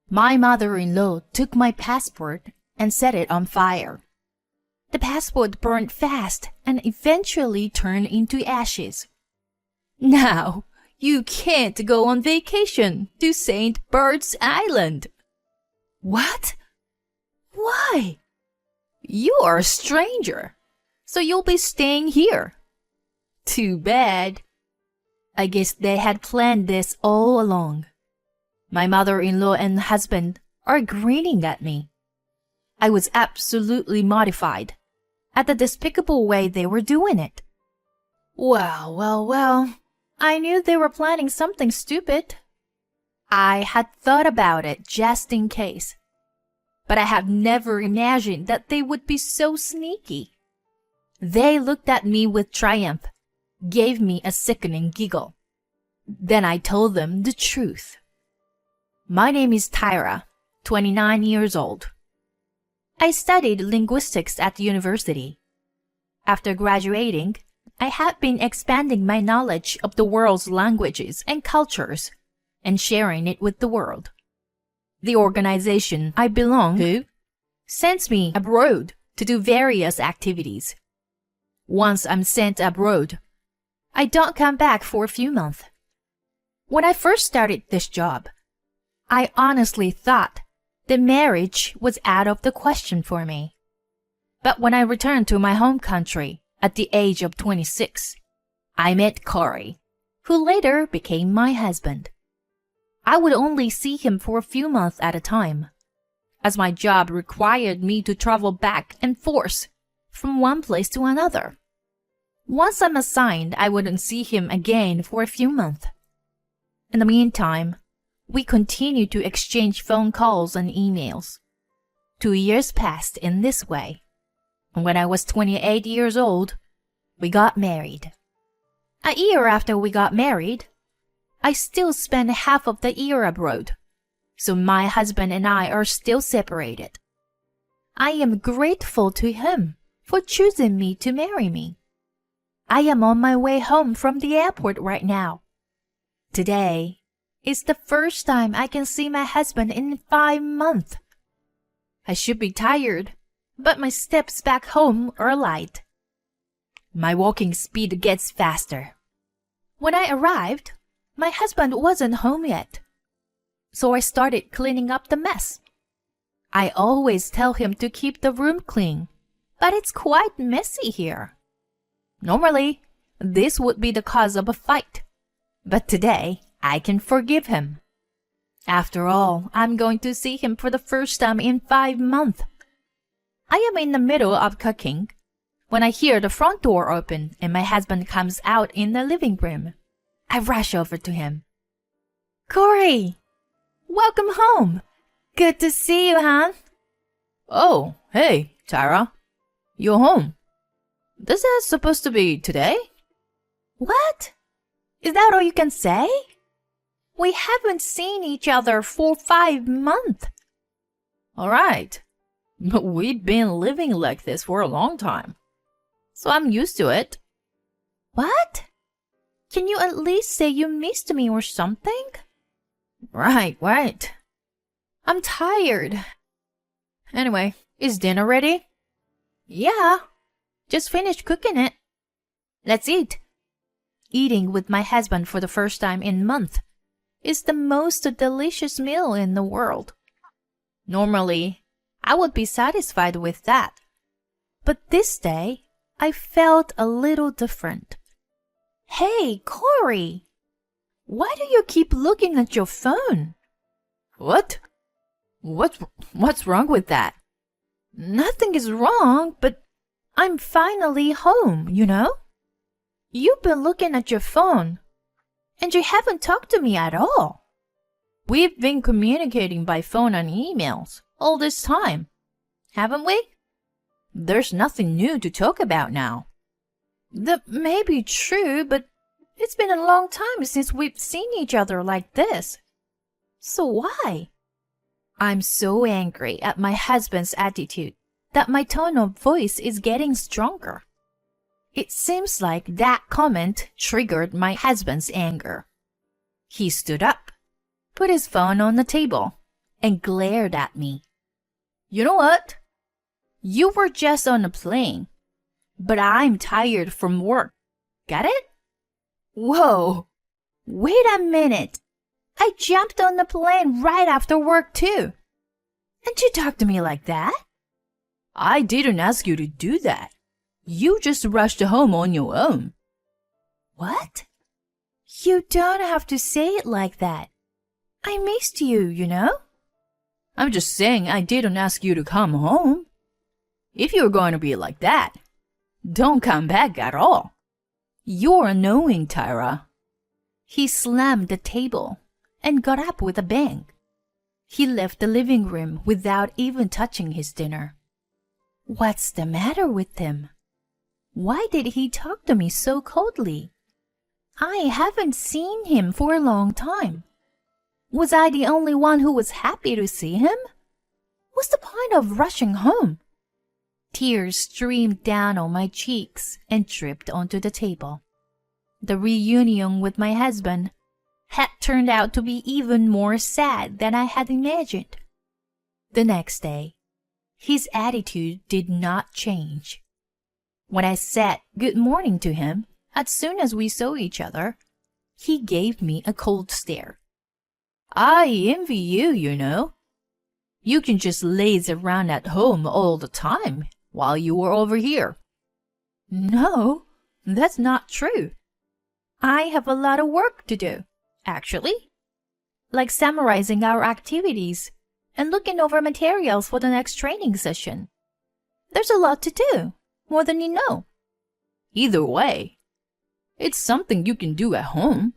My mother-in-law took my passport and set it on fire. The passport burned fast and eventually turned into ashes. Now, you can't go on vacation to St. Bart's Island. What? Why? You are a stranger, so you'll be staying here. Too bad. I guess they had planned this all along. My mother-in-law and husband are grinning at me. I was absolutely mortified at the despicable way they were doing it. Well, I knew they were planning something stupid. I had thought about it just in case, but I have never imagined that they would be so sneaky. They looked at me with triumph, gave me a sickening giggle. Then I told them the truth. My name is Tyra, 29 years old. I studied linguistics at the university. After graduating, I have been expanding my knowledge of the world's languages and cultures and sharing it with the world. The organization I belong to sends me abroad to do various activities. Once I'm sent abroad, I don't come back for a few months. When I first started this job, I honestly thought that marriage was out of the question for me. But when I returned to my home country at the age of 26, I met Corey, who later became my husband. I would only see him for a few months at a time, as my job required me to travel back and forth from one place to another. Once I'm assigned, I wouldn't see him again for a few months. In the meantime, we continued to exchange phone calls and emails. 2 years passed in this way. And when I was 28 years old, we got married. A year after we got married, I still spent half of the year abroad, so my husband and I are still separated. I am grateful to him for choosing me to marry me. I am on my way home from the airport right now. Today is the first time I can see my husband in 5 months. I should be tired, but my steps back home are light. My walking speed gets faster. When I arrived, my husband wasn't home yet, so I started cleaning up the mess. I always tell him to keep the room clean, but it's quite messy here. Normally, this would be the cause of a fight, but today I can forgive him. After all, I'm going to see him for the first time in 5 months. I am in the middle of cooking when I hear the front door open and my husband comes out in the living room. I rush over to him. Corey, welcome home. Good to see you, hon. Oh, hey, Tyra. You're home. This is supposed to be today? What? Is that all you can say? We haven't seen each other for 5 months. All right. But we've been living like this for a long time, so I'm used to it. What? Can you at least say you missed me or something? Right. I'm tired. Anyway, is dinner ready? Yeah, just finished cooking it. Let's eat. Eating with my husband for the first time in months is the most delicious meal in the world. Normally, I would be satisfied with that. But this day, I felt a little different. Hey, Corey! Why do you keep looking at your phone? What? What's wrong with that? Nothing is wrong, but I'm finally home, you know? You've been looking at your phone, and you haven't talked to me at all. We've been communicating by phone and emails all this time, haven't we? There's nothing new to talk about now. That may be true, but it's been a long time since we've seen each other like this. So why? I'm so angry at my husband's attitude that my tone of voice is getting stronger. It seems like that comment triggered my husband's anger. He stood up, put his phone on the table, and glared at me. You know what? You were just on a plane, but I'm tired from work. Got it? Whoa, wait a minute. I jumped on the plane right after work too. And you talk to me like that? I didn't ask you to do that. You just rushed home on your own. What? You don't have to say it like that. I missed you, you know? I'm just saying I didn't ask you to come home. If you're going to be like that, don't come back at all. You're annoying, Tyra. He slammed the table and got up with a bang. He left the living room without even touching his dinner. What's the matter with him? Why did he talk to me so coldly? I haven't seen him for a long time. Was I the only one who was happy to see him? What's the point of rushing home? Tears streamed down on my cheeks and dripped onto the table. The reunion with my husband had turned out to be even more sad than I had imagined. The next day, his attitude did not change. When I said good morning to him as soon as we saw each other, he gave me a cold stare. I envy you, you know. You can just laze around at home all the time while you were over here. No, that's not true. I have a lot of work to do, actually. Like summarizing our activities and looking over materials for the next training session. There's a lot to do, more than you know. Either way, it's something you can do at home.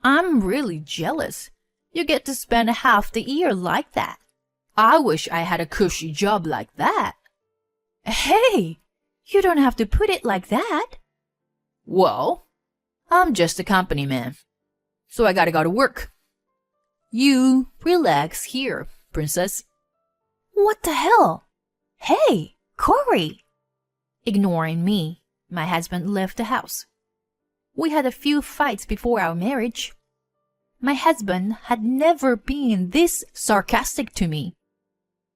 I'm really jealous. You get to spend half the year like that. I wish I had a cushy job like that. Hey, you don't have to put it like that. Well, I'm just a company man, so I gotta go to work. You relax here, princess. What the hell? Hey, Corey! Ignoring me, my husband left the house. We had a few fights before our marriage. My husband had never been this sarcastic to me.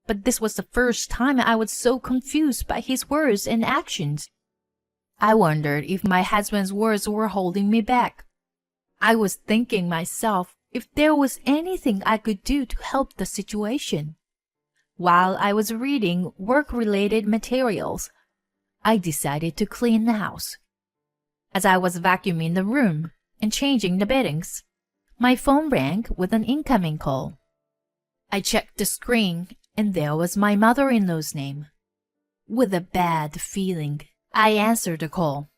But this was the first time I was so confused by his words and actions. I wondered if my husband's words were holding me back. I was thinking myself if there was anything I could do to help the situation. While I was reading work-related materials, I decided to clean the house. As I was vacuuming the room and changing the beddings, my phone rang with an incoming call. I checked the screen, and there was my mother-in-law's name. With a bad feeling, I answered the call.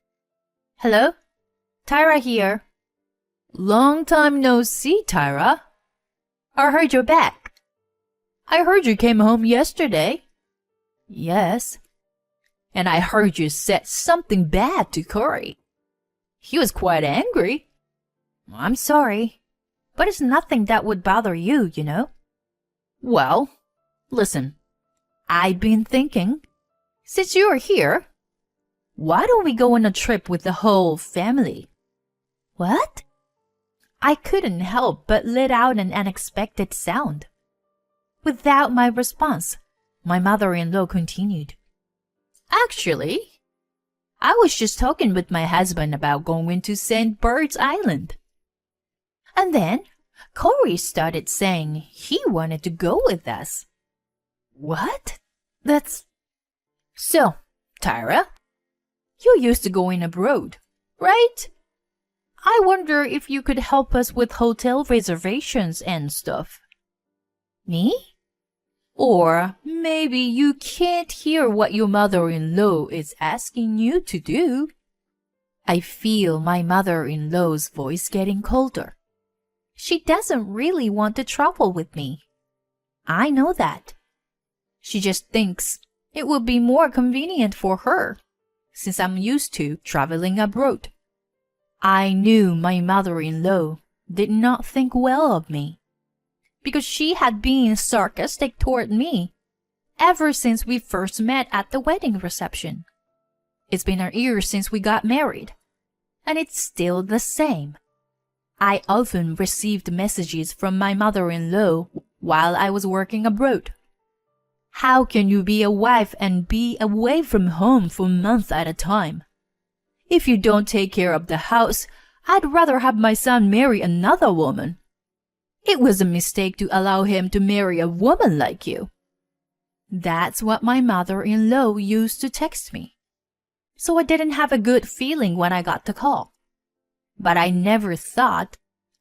Hello? Tyra here. Long time no see, Tyra. I heard you're back. I heard you came home yesterday. Yes. And I heard you said something bad to Corey. He was quite angry. I'm sorry, but it's nothing that would bother you, you know. Well, listen, I've been thinking, since you're here, why don't we go on a trip with the whole family? What? I couldn't help but let out an unexpected sound. Without my response, my mother-in-law continued. Actually, I was just talking with my husband about going to St. Bird's Island. And then Corey started saying he wanted to go with us. What? That's... So, Tyra, you're used to going abroad, right? I wonder if you could help us with hotel reservations and stuff. Me? Or maybe you can't hear what your mother-in-law is asking you to do. I feel my mother-in-law's voice getting colder. She doesn't really want to travel with me. I know that. She just thinks it would be more convenient for her, since I'm used to traveling abroad. I knew my mother-in-law did not think well of me, because she had been sarcastic toward me ever since we first met at the wedding reception. It's been a year since we got married, and it's still the same. I often received messages from my mother-in-law while I was working abroad. How can you be a wife and be away from home for months at a time? If you don't take care of the house, I'd rather have my son marry another woman. It was a mistake to allow him to marry a woman like you. That's what my mother-in-law used to text me. So I didn't have a good feeling when I got the call. But I never thought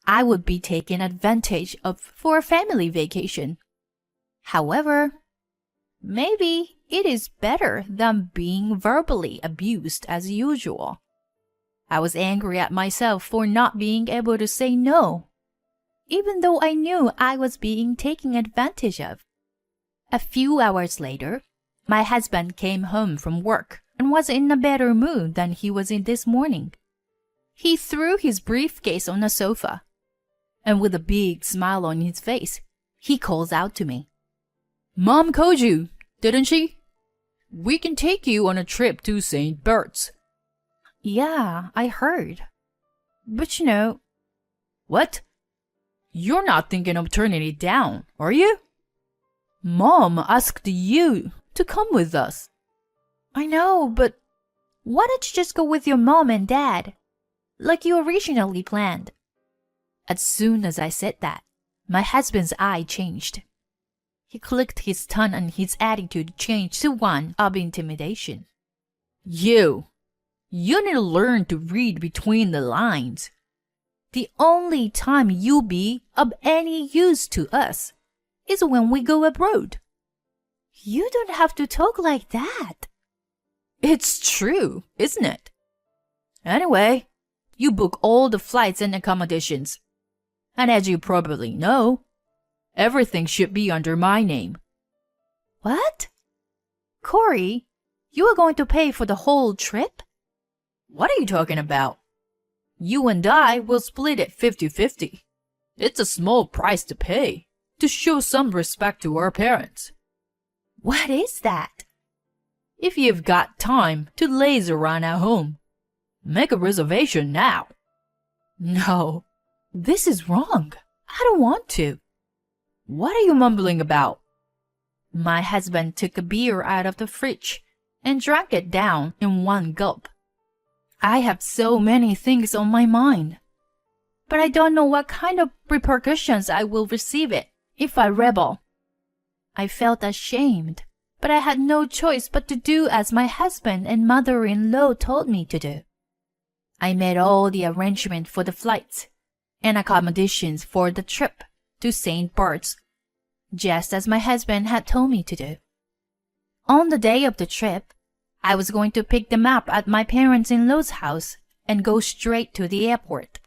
I would be taken advantage of for a family vacation. However, maybe it is better than being verbally abused as usual. I was angry at myself for not being able to say no, even though I knew I was being taken advantage of. A few hours later, my husband came home from work and was in a better mood than he was in this morning. He threw his briefcase on the sofa, and with a big smile on his face, he calls out to me. Mom called you, didn't she? We can take you on a trip to St. Bert's. Yeah, I heard. But you know... What? You're not thinking of turning it down, are you? Mom asked you to come with us. I know, but why don't you just go with your mom and dad, like you originally planned? As soon as I said that, my husband's eye changed. He clicked his tongue and his attitude changed to one of intimidation. You need to learn to read between the lines. The only time you'll be of any use to us is when we go abroad. You don't have to talk like that. It's true, isn't it? Anyway, you book all the flights and accommodations. And as you probably know, everything should be under my name. What? Corey, you are going to pay for the whole trip? What are you talking about? You and I will split it 50-50. It's a small price to pay to show some respect to our parents. What is that? If you've got time to laze around at home, make a reservation now. No, this is wrong. I don't want to. What are you mumbling about? My husband took a beer out of the fridge and drank it down in one gulp. I have so many things on my mind, but I don't know what kind of repercussions I will receive if I rebel. I felt ashamed, but I had no choice but to do as my husband and mother-in-law told me to do. I made all the arrangements for the flights and accommodations for the trip to St. Bert's, just as my husband had told me to do. On the day of the trip, I was going to pick them up at my parents-in-law's house and go straight to the airport.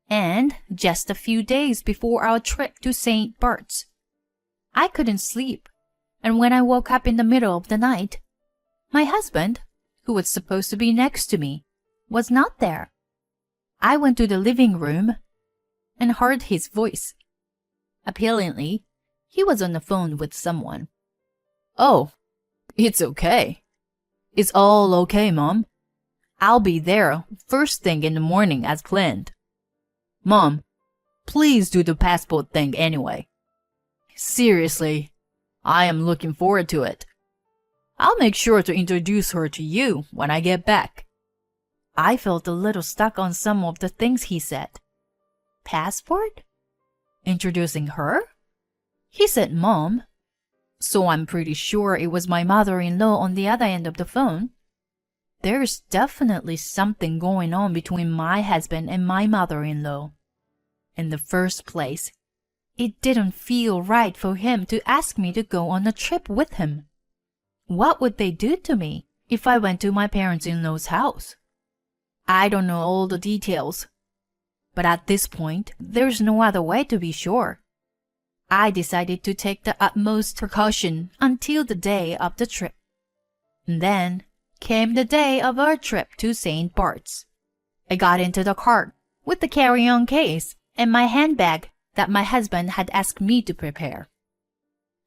And just a few days before our trip to St. Bert's, I couldn't sleep, and when I woke up in the middle of the night, my husband, who was supposed to be next to me, was not there. I went to the living room and heard his voice. Apparently, he was on the phone with someone. Oh, it's okay. It's all okay, Mom. I'll be there first thing in the morning as planned. Mom, please do the passport thing anyway. Seriously, I am looking forward to it. I'll make sure to introduce her to you when I get back. I felt a little stuck on some of the things he said. Passport? Introducing her? He said Mom, so I'm pretty sure it was my mother-in-law on the other end of the phone. There's definitely something going on between my husband and my mother-in-law. In the first place, it didn't feel right for him to ask me to go on a trip with him. What would they do to me if I went to my parents-in-law's house? I don't know all the details, but at this point, there's no other way to be sure. I decided to take the utmost precaution until the day of the trip. And then came the day of our trip to St. Bert's. I got into the car with the carry-on case and my handbag that my husband had asked me to prepare.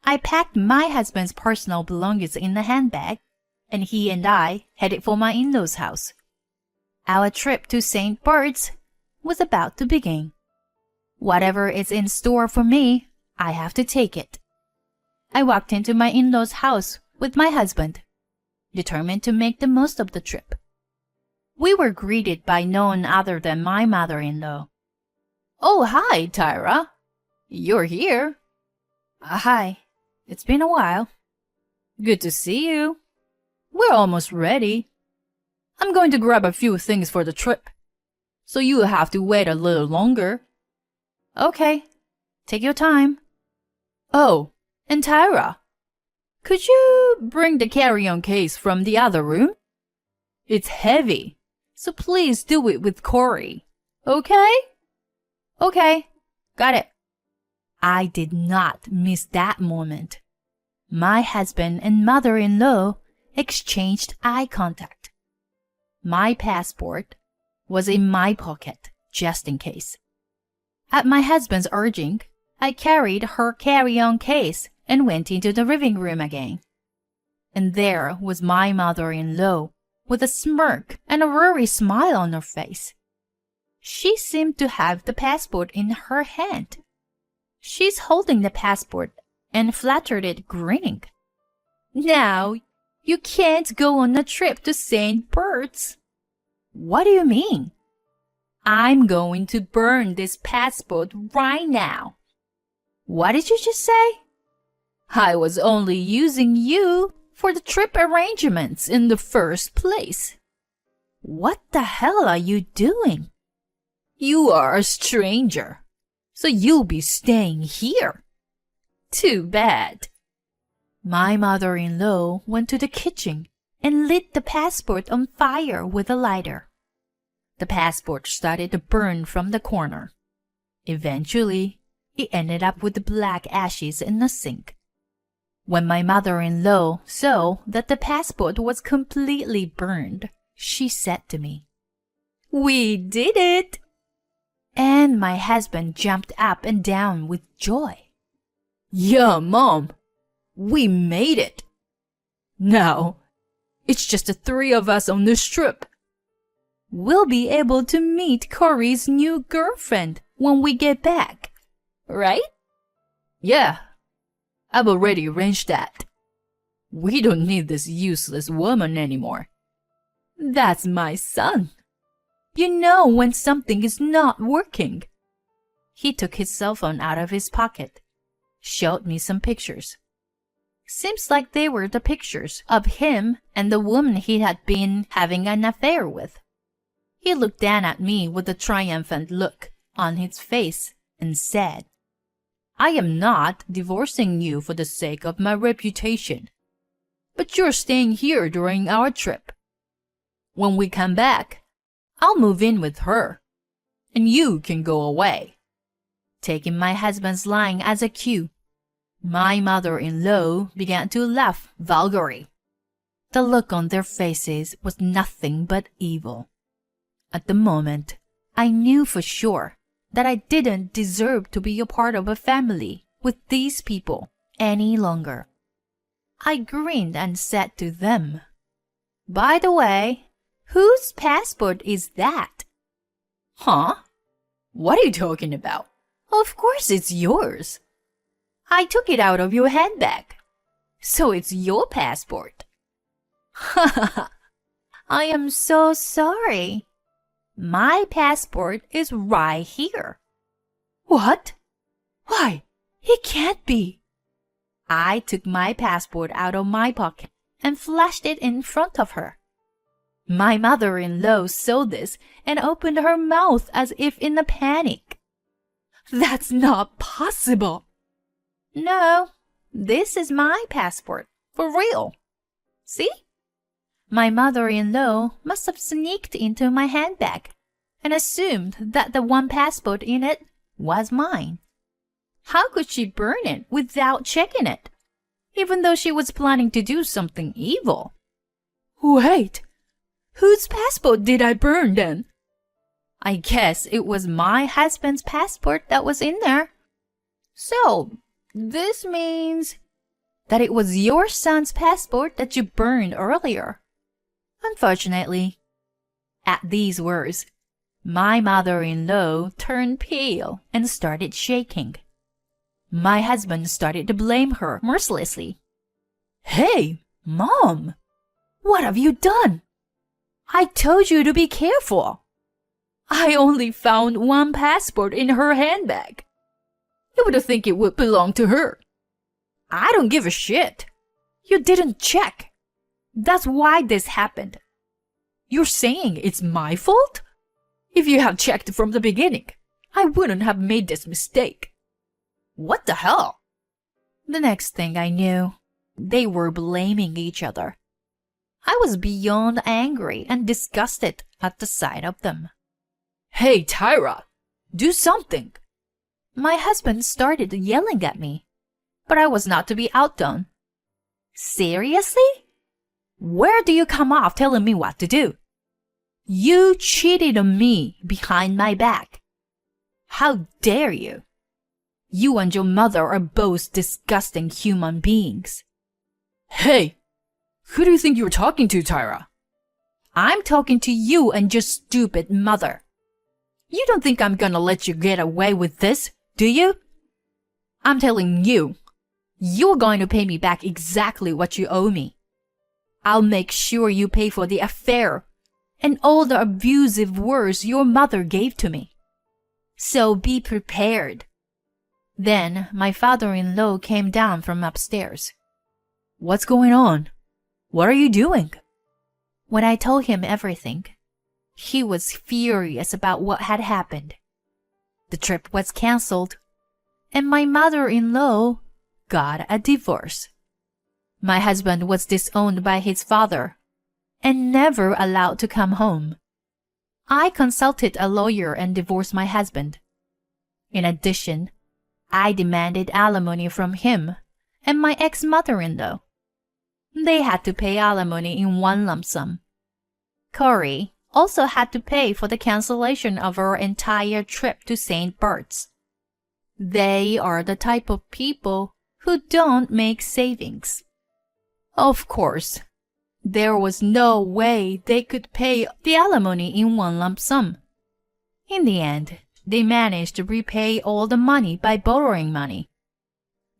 I packed my husband's personal belongings in the handbag, and he and I headed for my in-laws' house. Our trip to St. Bert's was about to begin. Whatever is in store for me, I have to take it. I walked into my in-laws' house with my husband, determined to make the most of the trip. We were greeted by none other than my mother-in-law. "Oh, hi, Tyra. You're here." "Hi. It's been a while." "Good to see you. We're almost ready. I'm going to grab a few things for the trip, so you'll have to wait a little longer." "Okay. Take your time." "Oh, and Tyra, could you bring the carry-on case from the other room? It's heavy, so please do it with Corey. Okay?" "Okay. Got it." I did not miss that moment. My husband and mother-in-law exchanged eye contact. My passport was in my pocket, just in case. At my husband's urging, I carried her carry-on case and went into the living room again. And there was my mother-in-law, with a smirk and a worried smile on her face. She seemed to have the passport in her hand. She's holding the passport and fluttered it, grinning. "Now, you can't go on a trip to St. Bert's." "What do you mean?" "I'm going to burn this passport right now." "What did you just say?" "I was only using you for the trip arrangements in the first place." "What the hell are you doing?" "You are a stranger, so you'll be staying here." "Too bad." My mother-in-law went to the kitchen and lit the passport on fire with a lighter. The passport started to burn from the corner. Eventually, it ended up with the black ashes in the sink. When my mother-in-law saw that the passport was completely burned, she said to me, "We did it!" And my husband jumped up and down with joy. "Yeah, Mom, we made it. Now, it's just the three of us on this trip. We'll be able to meet Corey's new girlfriend when we get back, right?" "Yeah, I've already arranged that. We don't need this useless woman anymore." "That's my son. You know when something is not working." He took his cell phone out of his pocket, showed me some pictures. Seems like they were the pictures of him and the woman he had been having an affair with. He looked down at me with a triumphant look on his face and said, "I am not divorcing you for the sake of my reputation, but you're staying here during our trip. When we come back, I'll move in with her, and you can go away." Taking my husband's line as a cue, my mother-in-law began to laugh vulgarly. The look on their faces was nothing but evil. At the moment, I knew for sure that I didn't deserve to be a part of a family with these people any longer. I grinned and said to them, "By the way, whose passport is that?" "Huh? What are you talking about?" "Of course it's yours. I took it out of your handbag, so it's your passport." "Ha ha ha. I am so sorry. My passport is right here." "What? Why, it can't be." I took my passport out of my pocket and flashed it in front of her. My mother-in-law saw this and opened her mouth as if in a panic. "That's not possible." "No, this is my passport, for real. See?" My mother-in-law must have sneaked into my handbag and assumed that the one passport in it was mine. How could she burn it without checking it, even though she was planning to do something evil? "Wait, whose passport did I burn then?" "I guess it was my husband's passport that was in there. So, this means that it was your son's passport that you burned earlier." Unfortunately, at these words, my mother-in-law turned pale and started shaking. My husband started to blame her mercilessly. "Hey, Mom! What have you done? I told you to be careful. I only found one passport in her handbag. You would think it would belong to her. I don't give a shit. You didn't check. That's why this happened. You're saying it's my fault? If you had checked from the beginning, I wouldn't have made this mistake." What the hell? The next thing I knew, they were blaming each other. I was beyond angry and disgusted at the sight of them. "Hey, Tyra, do something!" My husband started yelling at me, but I was not to be outdone. "Seriously? Where do you come off telling me what to do? You cheated on me behind my back. How dare you? You and your mother are both disgusting human beings." "Hey, who do you think you're talking to, Tyra?" "I'm talking to you and your stupid mother. You don't think I'm gonna let you get away with this, do you? I'm telling you, you're going to pay me back exactly what you owe me. I'll make sure you pay for the affair and all the abusive words your mother gave to me. So be prepared." Then my father-in-law came down from upstairs. "What's going on? What are you doing?" When I told him everything, he was furious about what had happened. The trip was cancelled, and my mother-in-law got a divorce. My husband was disowned by his father and never allowed to come home. I consulted a lawyer and divorced my husband. In addition, I demanded alimony from him and my ex-mother-in-law. They had to pay alimony in one lump sum. Corey also had to pay for the cancellation of our entire trip to St. Bart's. They are the type of people who don't make savings. Of course, there was no way they could pay the alimony in one lump sum. In the end, they managed to repay all the money by borrowing money.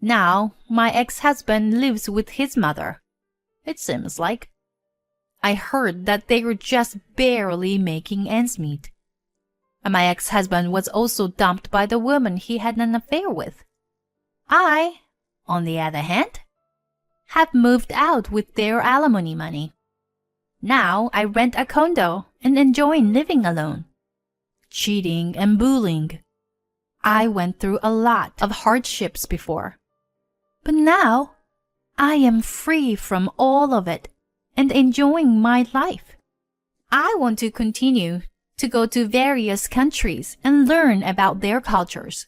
Now, my ex-husband lives with his mother, it seems like. I heard that they were just barely making ends meet. And my ex-husband was also dumped by the woman he had an affair with. I, on the other hand, have moved out with their alimony money. Now I rent a condo and enjoy living alone. Cheating and bullying. I went through a lot of hardships before. But now, I am free from all of it and enjoying my life. I want to continue to go to various countries and learn about their cultures.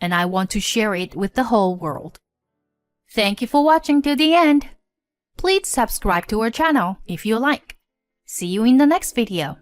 And I want to share it with the whole world. Thank you for watching to the end. Please subscribe to our channel if you like. See you in the next video.